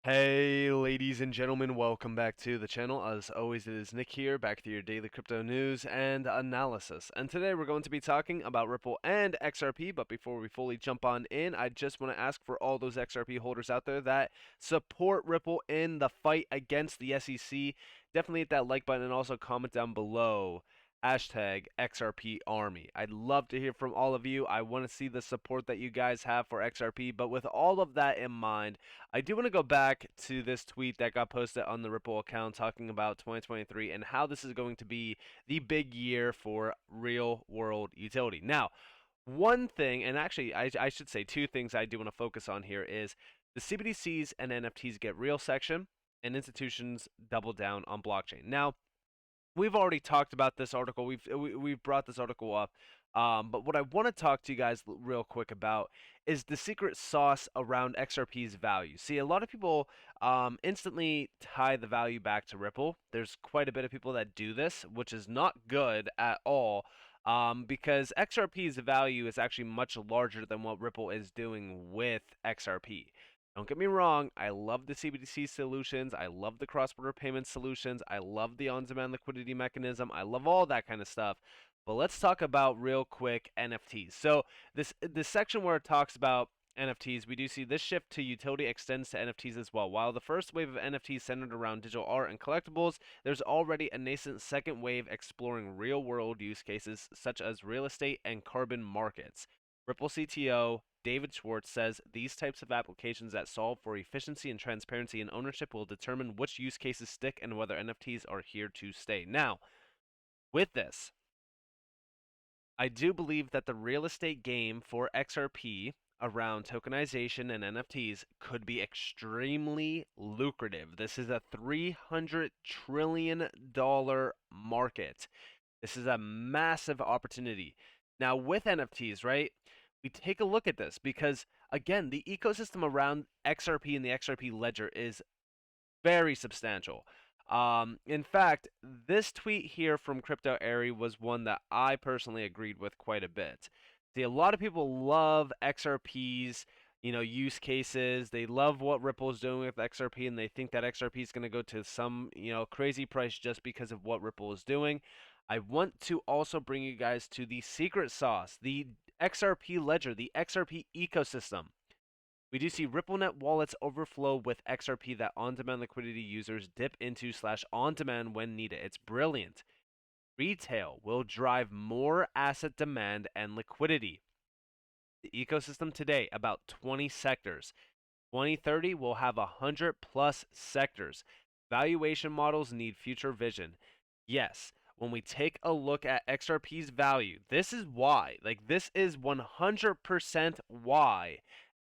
Hey, ladies and gentlemen, welcome back to the channel. As always, it is Nick here, back to your daily crypto news and analysis. And today we're going to be talking about Ripple and XRP. But before we fully jump on in, I just want to ask for all those XRP holders out there that support Ripple in the fight against the SEC, definitely hit that like button and also comment down below. Hashtag XRP Army. I'd love to hear from all of you. I want to see the support that you guys have for XRP. But with all of that in mind, I do want to go back to this tweet that got posted on the Ripple account talking about 2023 and how this is going to be the big year for real world utility. Now, one thing, and actually, I should say two things I do want to focus on here is the CBDCs and NFTs get real section, and institutions double down on blockchain. Now, we've already talked about this article. We've brought this article up. But what I want to talk to you guys real quick about is the secret sauce around XRP's value. See, a lot of people instantly tie the value back to Ripple. There's quite a bit of people that do this, which is not good at all. Because XRP's value is actually much larger than what Ripple is doing with XRP. Don't get me wrong, I love the CBDC solutions, I love the cross-border payment solutions, I love the on-demand liquidity mechanism, I love all that kind of stuff. But let's talk about real quick NFTs. So this section where it talks about NFTs, we do see this shift to utility extends to NFTs as well. While the first wave of NFTs centered around digital art and collectibles, there's already a nascent second wave exploring real-world use cases such as real estate and carbon markets. Ripple CTO David Schwartz says these types of applications that solve for efficiency and transparency in ownership will determine which use cases stick and whether NFTs are here to stay. Now, with this, I do believe that the real estate game for XRP around tokenization and NFTs could be extremely lucrative. This is a $300 trillion market. This is a massive opportunity. Now, with NFTs, right? We take a look at this because, again, the ecosystem around XRP and the XRP ledger is very substantial. In fact, this tweet here from Crypto Airy was one that I personally agreed with quite a bit. See, a lot of people love XRP's, use cases. They love what Ripple's doing with XRP, and they think that XRP is going to go to some, crazy price just because of what Ripple is doing. I want to also bring you guys to the secret sauce, the XRP ledger, the XRP ecosystem. We do see RippleNet wallets overflow with XRP that on-demand liquidity users dip into / on-demand when needed. It's brilliant. Retail will drive more asset demand and liquidity. The ecosystem today, about 20 sectors. 2030 will have 100 plus sectors. Valuation models need future vision. Yes, when we take a look at XRP's value, this is why. This is 100% why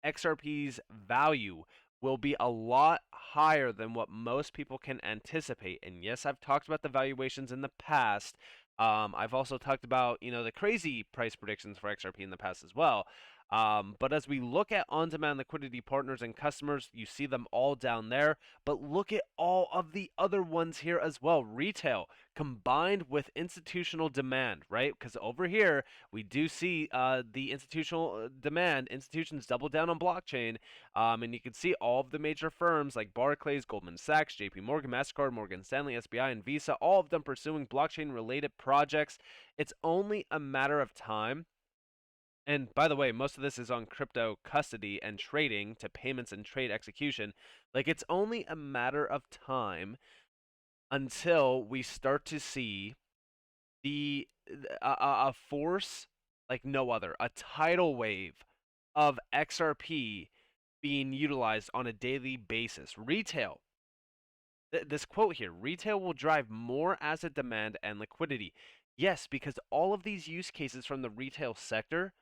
XRP's value will be a lot higher than what most people can anticipate. And yes, I've talked about the valuations in the past. I've also talked about, the crazy price predictions for XRP in the past as well. But as we look at on-demand liquidity partners and customers, you see them all down there. But look at all of the other ones here as well. Retail combined with institutional demand, right? Because over here, we do see the institutional demand. Institutions double down on blockchain. And you can see all of the major firms like Barclays, Goldman Sachs, JP Morgan, MasterCard, Morgan Stanley, SBI, and Visa, all of them pursuing blockchain-related projects. It's only a matter of time. And by the way, most of this is on crypto custody and trading to payments and trade execution. It's only a matter of time until we start to see the a force like no other, a tidal wave of XRP being utilized on a daily basis. Retail, this quote here, retail will drive more asset demand and liquidity. Yes, because all of these use cases from the retail sector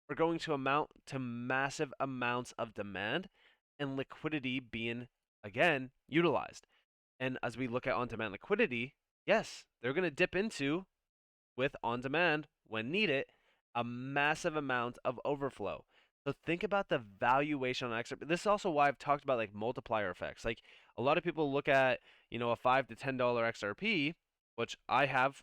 are going to amount to massive amounts of demand and liquidity being, again, utilized. And as we look at on-demand liquidity, yes, they're going to dip into, with on-demand when needed, a massive amount of overflow. So think about the valuation on XRP. This is also why I've talked about multiplier effects. A lot of people look at, a $5 to $10 XRP, which I have,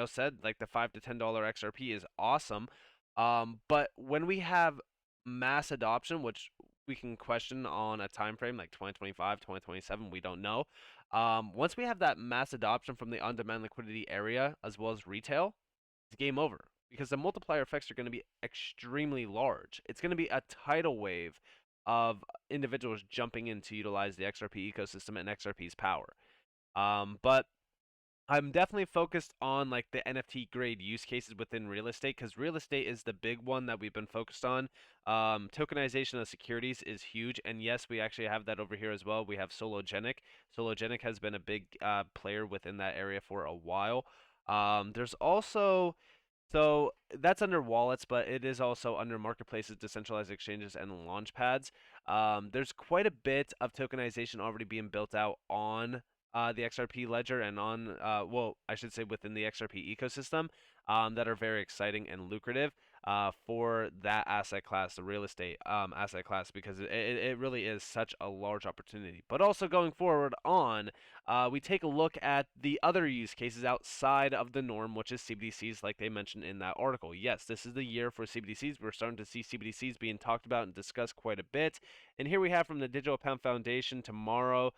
said the $5 to $10 XRP is awesome. But when we have mass adoption, which we can question on a time frame like 2025, 2027. We don't know. Once we have that mass adoption from the on-demand liquidity area as well as retail, it's game over because the multiplier effects are going to be extremely large. It's going to be a tidal wave of individuals jumping in to utilize the XRP ecosystem and XRP's power. But I'm definitely focused on like the NFT grade use cases within real estate because real estate is the big one that we've been focused on. Tokenization of securities is huge, and yes, we actually have that over here as well. We have Sologenic. Sologenic has been a big player within that area for a while. There's also so that's under wallets, but it is also under marketplaces, decentralized exchanges, and launch pads. There's quite a bit of tokenization already being built out on the XRP ledger and on, well, I should say within the XRP ecosystem that are very exciting and lucrative for that asset class, the real estate asset class, because it really is such a large opportunity. But also going forward on, we take a look at the other use cases outside of the norm, which is CBDCs, like they mentioned in that article. Yes, this is the year for CBDCs. We're starting to see CBDCs being talked about and discussed quite a bit. And here we have from the Digital Pound Foundation tomorrow,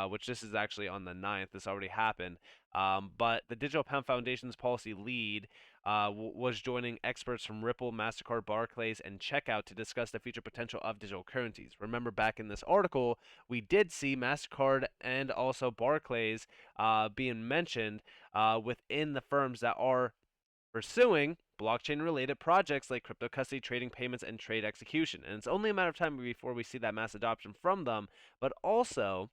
which this is actually on the 9th. This already happened. But the Digital Pound Foundation's policy lead was joining experts from Ripple, MasterCard, Barclays, and Checkout to discuss the future potential of digital currencies. Remember, back in this article, we did see MasterCard and also Barclays being mentioned within the firms that are pursuing blockchain related projects like crypto custody, trading payments, and trade execution. And it's only a matter of time before we see that mass adoption from them, but also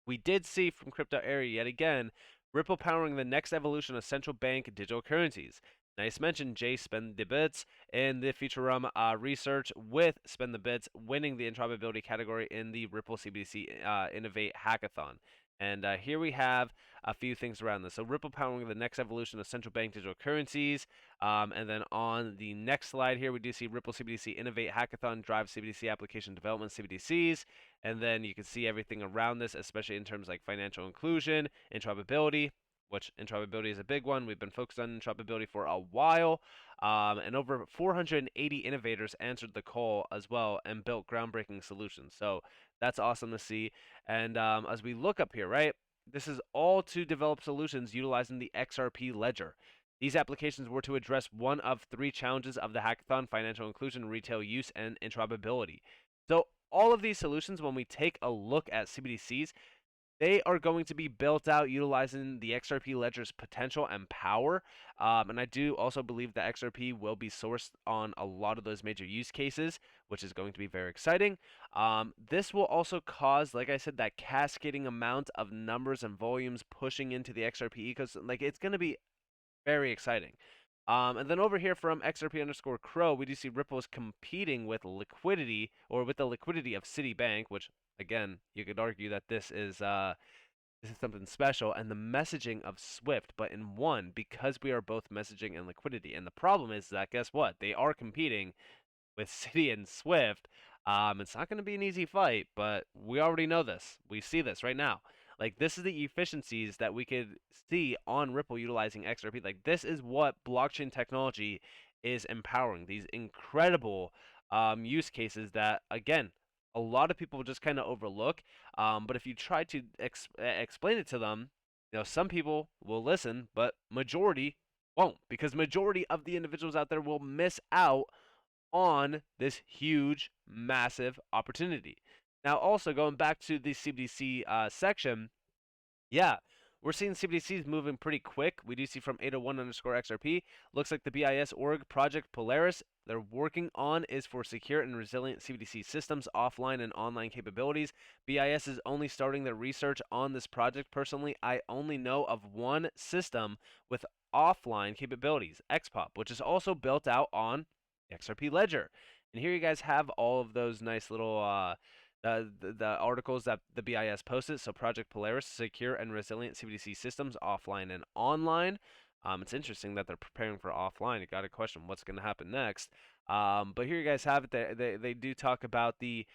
we did see from crypto area yet again Ripple powering the next evolution of central bank digital currencies. Nice mention, Jay Spend the Bits in the Futurum research with Spend the Bits winning the interoperability category in the Ripple CBDC Innovate Hackathon. And here we have a few things around this. So Ripple powering the next evolution of central bank digital currencies. And then on the next slide here, we do see Ripple CBDC Innovate Hackathon drive CBDC application development CBDCs. And then you can see everything around this, especially in terms like financial inclusion, interoperability, which interoperability is a big one. We've been focused on interoperability for a while. And over 480 innovators answered the call as well and built groundbreaking solutions. So that's awesome to see. And as we look up here, right, this is all to develop solutions utilizing the XRP ledger. These applications were to address one of three challenges of the hackathon: financial inclusion, retail use, and interoperability. So all of these solutions, when we take a look at CBDCs, they are going to be built out utilizing the XRP ledger's potential and power. And I do also believe that XRP will be sourced on a lot of those major use cases, which is going to be very exciting. This will also cause, like I said, that cascading amount of numbers and volumes pushing into the XRP ecosystem. Like, it's going to be very exciting. And then over here from XRP underscore Crow, we do see Ripple is competing with liquidity, or with the liquidity of Citibank, which again, you could argue that this is something special, and the messaging of Swift, but in one, because we are both messaging and liquidity. And the problem is that, guess what? They are competing with Citi and Swift. It's not going to be an easy fight, but we already know this. We see this right now. Like, this is the efficiencies that we could see on Ripple utilizing XRP. Like, this is what blockchain technology is empowering. These incredible use cases that, again, a lot of people just kind of overlook. But if you try to explain it to them, you know, some people will listen, but majority won't, because majority of the individuals out there will miss out on this huge, massive opportunity. Now, also going back to the CBDC section, yeah, we're seeing CBDCs moving pretty quick. We do see from 801 underscore XRP. Looks like the BIS org Project Polaris they're working on is for secure and resilient CBDC systems, offline and online capabilities. BIS is only starting their research on this project. Personally, I only know of one system with offline capabilities, XPOP, which is also built out on XRP Ledger. And here you guys have all of those nice little the articles that the BIS posted. So Project Polaris, secure and resilient CBDC systems, offline and online. It's interesting that they're preparing for offline. You got to question what's going to happen next. But here you guys have it. They do talk about the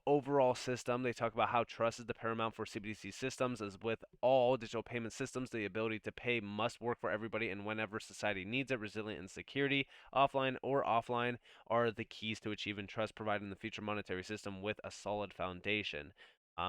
overall system. They talk about how trust is the paramount for CBDC systems. As with all digital payment systems, the ability to pay must work for everybody and whenever society needs it. Resilient and security, offline or offline, are the keys to achieving trust, providing the future monetary system with a solid foundation.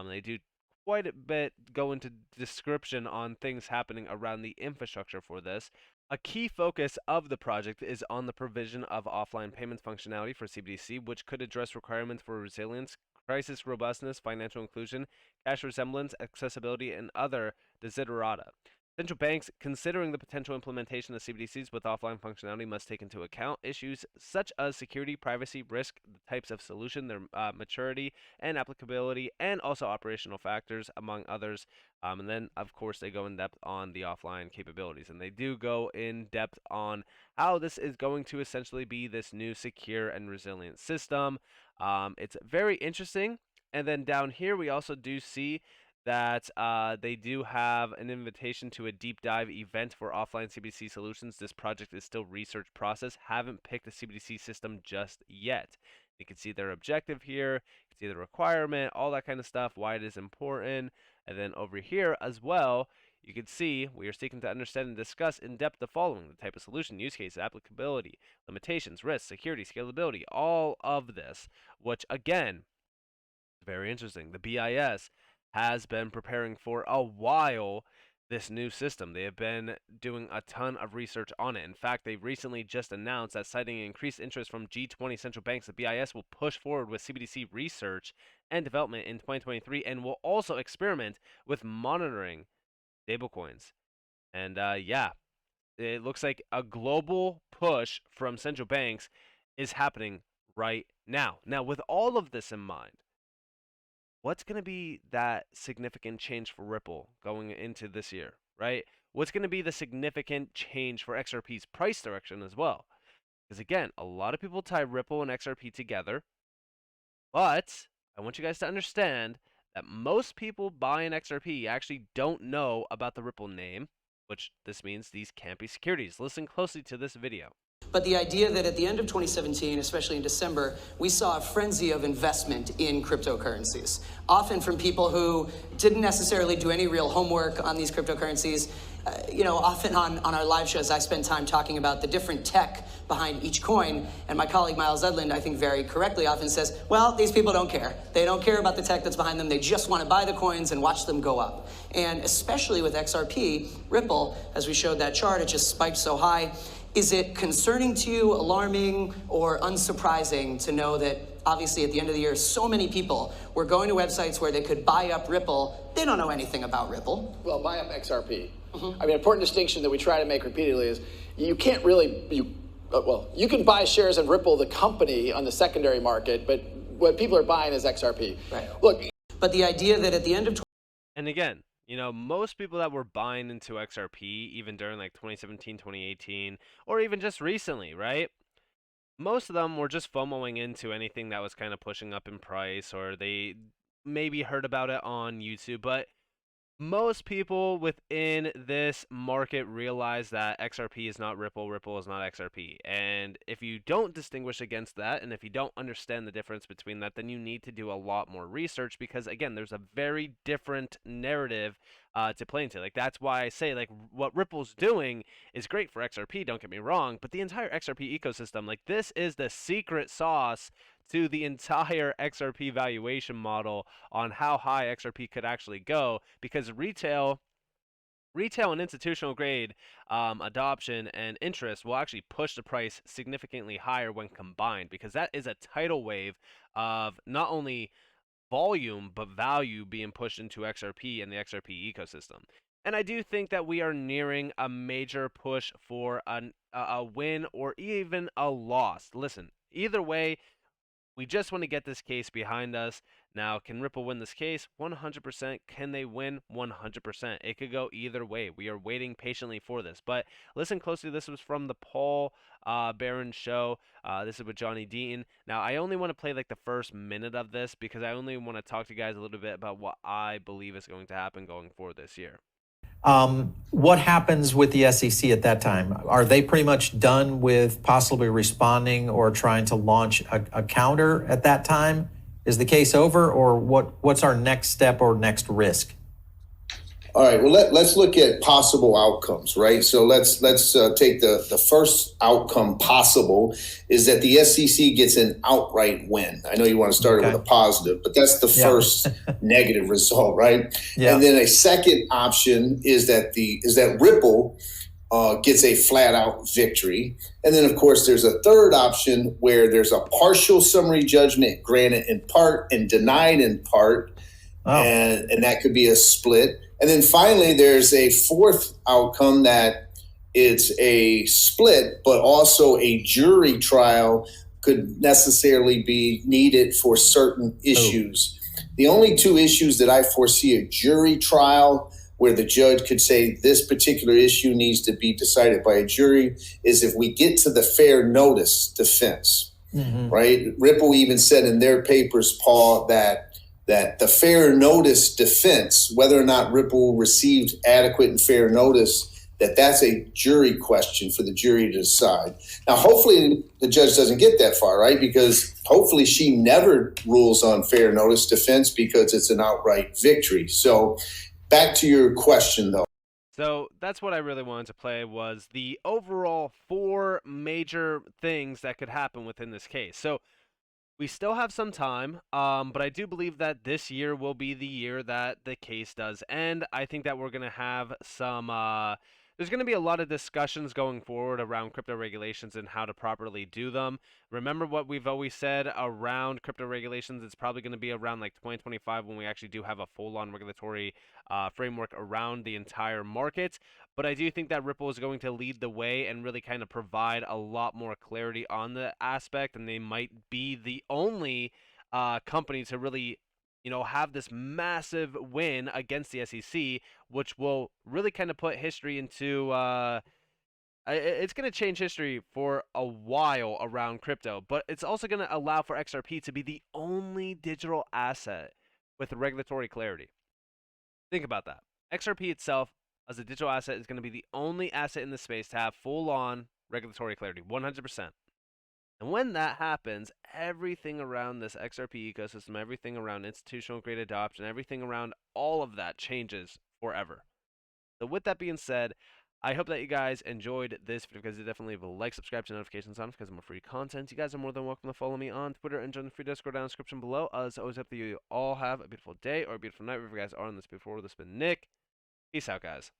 They do quite a bit go into description on things happening around the infrastructure for this. A key focus of the project is on the provision of offline payments functionality for CBDC, which could address requirements for resilience, crisis robustness, financial inclusion, cash resemblance, accessibility, and other desiderata. Central banks considering the potential implementation of CBDCs with offline functionality must take into account issues such as security, privacy, risk, the types of solution, their maturity and applicability, and also operational factors, among others. And then, of course, they go in depth on the offline capabilities. And they do go in depth on how this is going to essentially be this new secure and resilient system. It's very interesting. And then down here, we also do see that they do have an invitation to a deep dive event for offline CBDC solutions. This project is still research process. Haven't picked a CBDC system just yet. You can see their objective here. You can see the requirement, all that kind of stuff, why it is important. And then over here as well, you can see we are seeking to understand and discuss in depth the following: the type of solution, use case, applicability, limitations, risks, security, scalability, all of this, which again, very interesting. The BIS has been preparing for a while this new system. They have been doing a ton of research on it. In fact, they recently just announced that, citing increased interest from G20 central banks, the BIS will push forward with CBDC research and development in 2023 and will also experiment with monitoring stablecoins. And yeah, it looks like a global push from central banks is happening right now. Now, with all of this in mind, what's going to be that significant change for Ripple going into this year, right? What's going to be the significant change for XRP's price direction as well? Because again, a lot of people tie Ripple and XRP together, but I want you guys to understand that most people buying XRP actually don't know about the Ripple name, which this means these can't be securities. Listen closely to this video. But the idea that at the end of 2017, especially in December, we saw a frenzy of investment in cryptocurrencies, often from people who didn't necessarily do any real homework on these cryptocurrencies. Often on our live shows, I spend time talking about the different tech behind each coin, and my colleague Miles Edlund, I think very correctly, often says, well, these people don't care. They don't care about the tech that's behind them. They just want to buy the coins and watch them go up. And especially with XRP, Ripple, as we showed that chart, it just spiked so high. Is it concerning to you, alarming, or unsurprising to know that obviously at the end of the year, so many people were going to websites where they could buy up Ripple? They don't know anything about Ripple. Well, buy up XRP. I mean, an important distinction that we try to make repeatedly is you can't really, you can buy shares in Ripple, the company, on the secondary market, but what people are buying is XRP. Right. Look. But the idea that at the end of... And again, most people that were buying into XRP, even during like 2017, 2018, or even just recently, right? Most of them were just FOMOing into anything that was kind of pushing up in price, or they maybe heard about it on YouTube, but most people within this market realize that XRP is not Ripple, Ripple is not XRP. And if you don't distinguish against that, and if you don't understand the difference between that, then you need to do a lot more research, because again, there's a very different narrative to play into. Like, that's why I say, like, what Ripple's doing is great for XRP, don't get me wrong, but the entire XRP ecosystem, like, this is the secret sauce to the entire XRP valuation model on how high XRP could actually go, because retail and institutional grade adoption and interest will actually push the price significantly higher when combined, because that is a tidal wave of not only volume but value being pushed into XRP and the XRP ecosystem. And I do think that we are nearing a major push for a win or even a loss. Listen, either way, we just want to get this case behind us. Now, can Ripple win this case? 100%. Can they win? 100%. It could go either way. We are waiting patiently for this. But listen closely. This was from the Paul Barron show. This is with Johnny Deaton. Now, I only want to play like the first minute of this, because I only want to talk to you guys a little bit about what I believe is going to happen going forward this year. What happens with the SEC at that time? Are they pretty much done with possibly responding or trying to launch a counter at that time? Is the case over, or what's our next step or next risk? All right. Well, let's look at possible outcomes, right? So let's take the first outcome possible is that the SEC gets an outright win. I know you want to start it with a positive, but that's the first negative result, right? Yeah. And then a second option is that Ripple gets a flat out victory. And then, of course, there's a third option where there's a partial summary judgment granted in part and denied in part. Oh. And that could be a split. And then finally, there's a fourth outcome that it's a split, but also a jury trial could necessarily be needed for certain issues. Oh. The only two issues that I foresee a jury trial where the judge could say this particular issue needs to be decided by a jury is if we get to the fair notice defense, right? Ripple even said in their papers, Paul, that the fair notice defense, whether or not Ripple received adequate and fair notice, that's a jury question for the jury to decide. Now, hopefully the judge doesn't get that far, right? Because hopefully she never rules on fair notice defense because it's an outright victory. So back to your question, though. So that's what I really wanted to play was the overall 4 major things that could happen within this case. So we still have some time, but I do believe that this year will be the year that the case does end. I think that we're going to have some, there's going to be a lot of discussions going forward around crypto regulations and how to properly do them. Remember what we've always said around crypto regulations, it's probably going to be around like 2025 when we actually do have a full-on regulatory framework around the entire market. But I do think that Ripple is going to lead the way and really kind of provide a lot more clarity on the aspect, and they might be the only company to really, have this massive win against the SEC, which will really kind of put history into, it's going to change history for a while around crypto, but it's also going to allow for XRP to be the only digital asset with regulatory clarity. Think about that. XRP itself, as a digital asset, is going to be the only asset in the space to have full-on regulatory clarity, 100%. And when that happens, everything around this XRP ecosystem, everything around institutional grade adoption, everything around all of that changes forever. So with that being said, I hope that you guys enjoyed this video, because definitely leave a like, subscribe to notifications on because of more free content. You guys are more than welcome to follow me on Twitter and join the free Discord down in the description below. As always, hope that you all have a beautiful day or a beautiful night wherever you guys are on this beautiful world. This has been Nick. Peace out, guys.